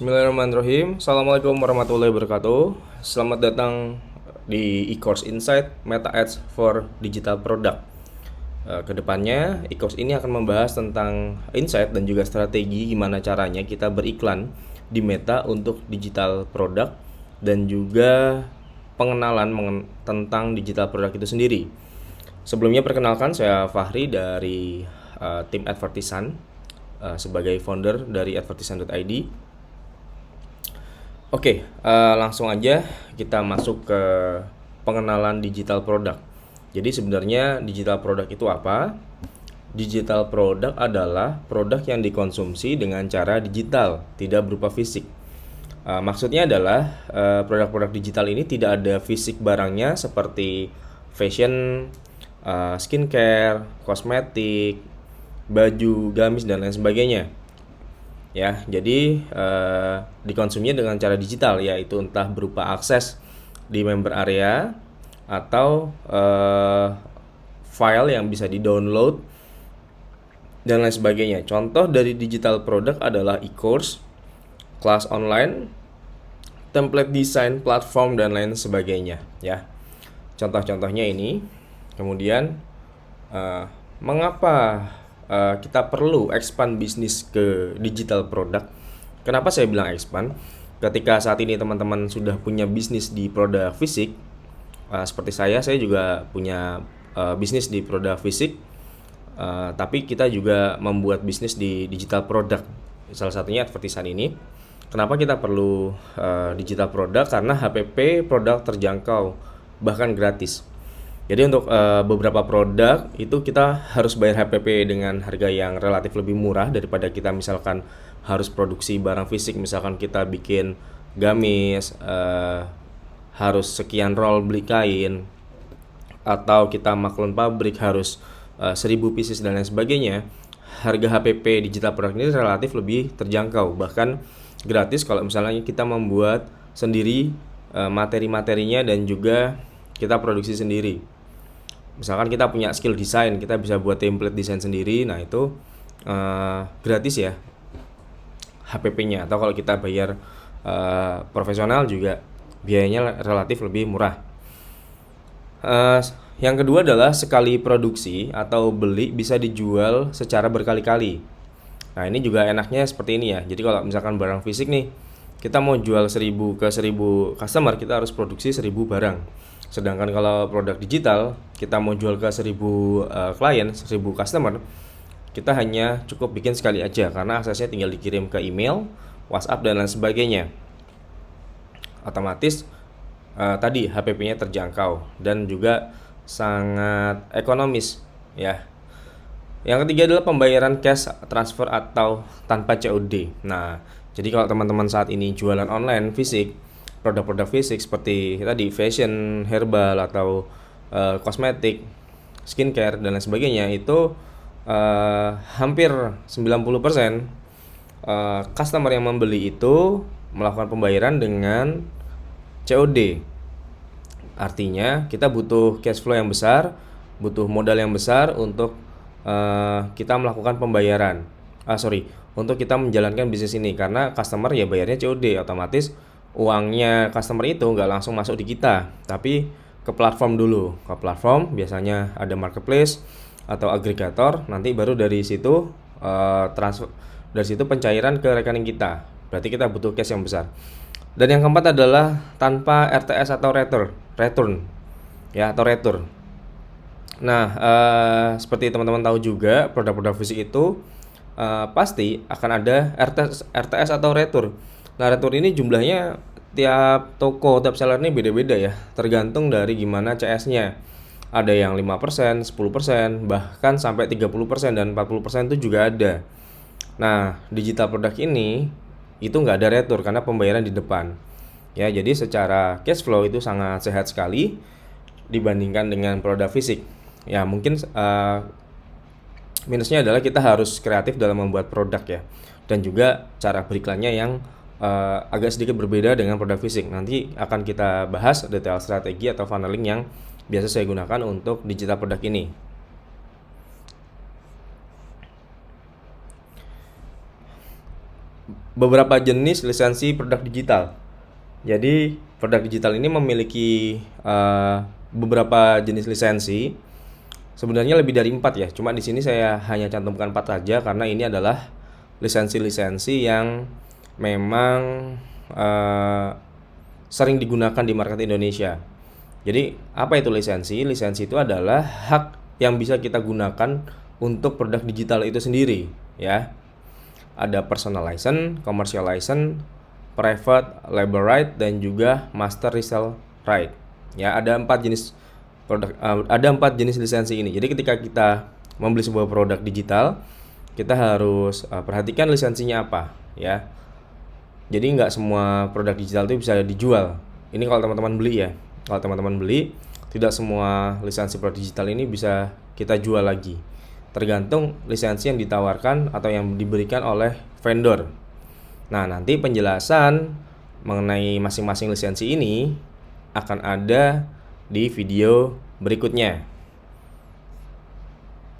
Bismillahirrahmanirrahim. Assalamualaikum warahmatullahi wabarakatuh. Selamat datang di e-course Insight Meta Ads for Digital Product. Kedepannya e-course ini akan membahas tentang insight dan juga strategi gimana caranya kita beriklan di Meta untuk digital product dan juga pengenalan tentang digital product itu sendiri. Sebelumnya perkenalkan, saya Fahri dari tim Advertisan sebagai founder dari advertisan.id. Oke, langsung aja kita masuk ke pengenalan digital product. Jadi sebenarnya digital product itu apa? Digital product adalah produk yang dikonsumsi dengan cara digital, tidak berupa fisik. Maksudnya adalah produk-produk digital ini tidak ada fisik barangnya seperti fashion, skincare, kosmetik, baju, gamis, dan lain sebagainya. Ya, jadi dikonsumsinya dengan cara digital, yaitu entah berupa akses di member area atau file yang bisa di-download dan lain sebagainya. Contoh dari digital product adalah e-course, kelas online, template desain, platform, dan lain sebagainya. Ya, contoh-contohnya ini. Kemudian mengapa kita perlu expand bisnis ke digital product? Kenapa saya bilang expand? Ketika saat ini teman-teman sudah punya bisnis di produk fisik, seperti saya juga punya bisnis di produk fisik, tapi kita juga membuat bisnis di digital product. Salah satunya advertisan ini. Kenapa kita perlu digital product? Karena HPP produk terjangkau, bahkan gratis. Jadi untuk beberapa produk itu kita harus bayar HPP dengan harga yang relatif lebih murah daripada kita misalkan harus produksi barang fisik. Misalkan kita bikin gamis, harus sekian roll beli kain, atau kita maklun pabrik harus 1000 pieces dan lain sebagainya. Harga HPP digital product ini relatif lebih terjangkau, bahkan gratis kalau misalnya kita membuat sendiri materi-materinya dan juga kita produksi sendiri. Misalkan kita punya skill desain, kita bisa buat template desain sendiri. Nah itu gratis ya HPP-nya. Atau kalau kita bayar profesional juga biayanya relatif lebih murah. Yang kedua adalah sekali produksi atau beli bisa dijual secara berkali-kali. Nah ini juga enaknya seperti ini ya. Jadi kalau misalkan barang fisik nih, kita mau jual 1000 ke 1000 customer, kita harus produksi 1000 barang. Sedangkan kalau produk digital, kita mau jual ke 1000 klien, 1000 customer, kita hanya cukup bikin sekali aja karena aksesnya tinggal dikirim ke email, WhatsApp, dan lain sebagainya. Otomatis tadi HPP-nya terjangkau dan juga sangat ekonomis ya. Yang ketiga adalah pembayaran cash transfer atau tanpa COD. Nah, jadi kalau teman-teman saat ini jualan online fisik, produk-produk fisik seperti tadi fashion, herbal, atau kosmetik, skincare, dan lain sebagainya, itu hampir 90% customer yang membeli itu melakukan pembayaran dengan COD. Artinya kita butuh cash flow yang besar, butuh modal yang besar untuk kita melakukan pembayaran. Untuk kita menjalankan bisnis ini, karena customer ya bayarnya COD, otomatis uangnya customer itu nggak langsung masuk di kita, tapi ke platform dulu. Ke platform biasanya ada marketplace atau agregator, nanti baru dari situ transfer, dari situ pencairan ke rekening kita. Berarti kita butuh cash yang besar. Dan yang keempat adalah tanpa RTS atau return ya, atau retur. Nah, seperti teman-teman tahu juga, produk-produk fisik itu pasti akan ada RTS atau retur. Nah, retur ini jumlahnya tiap toko, tiap seller ini beda-beda ya, tergantung dari gimana CS-nya. Ada yang 5%, 10%, bahkan sampai 30% dan 40% itu juga ada. Nah, digital produk ini itu nggak ada retur karena pembayaran di depan. Ya, jadi secara cash flow itu sangat sehat sekali dibandingkan dengan produk fisik. Ya, mungkin minusnya adalah kita harus kreatif dalam membuat produk ya, dan juga cara beriklannya yang agak sedikit berbeda dengan produk fisik. Nanti akan kita bahas detail strategi atau funneling yang biasa saya gunakan untuk digital produk ini. beberapa jenis lisensi produk digital. Jadi produk digital ini memiliki beberapa jenis lisensi. Sebenarnya lebih dari 4 ya. Cuma di sini saya hanya cantumkan 4 saja karena ini adalah lisensi-lisensi yang memang sering digunakan di market Indonesia. Jadi apa itu lisensi? Lisensi itu adalah hak yang bisa kita gunakan untuk produk digital itu sendiri, ya. Ada personal license, commercial license, private label right, dan juga master resale right. Ya, ada 4 jenis lisensi ini. Jadi ketika kita membeli sebuah produk digital, kita harus perhatikan lisensinya apa, ya. Jadi nggak semua produk digital itu bisa dijual. Ini kalau teman-teman beli ya. Kalau teman-teman beli, tidak semua lisensi produk digital ini bisa kita jual lagi. Tergantung lisensi yang ditawarkan atau yang diberikan oleh vendor. Nah, nanti penjelasan mengenai masing-masing lisensi ini akan ada di video berikutnya.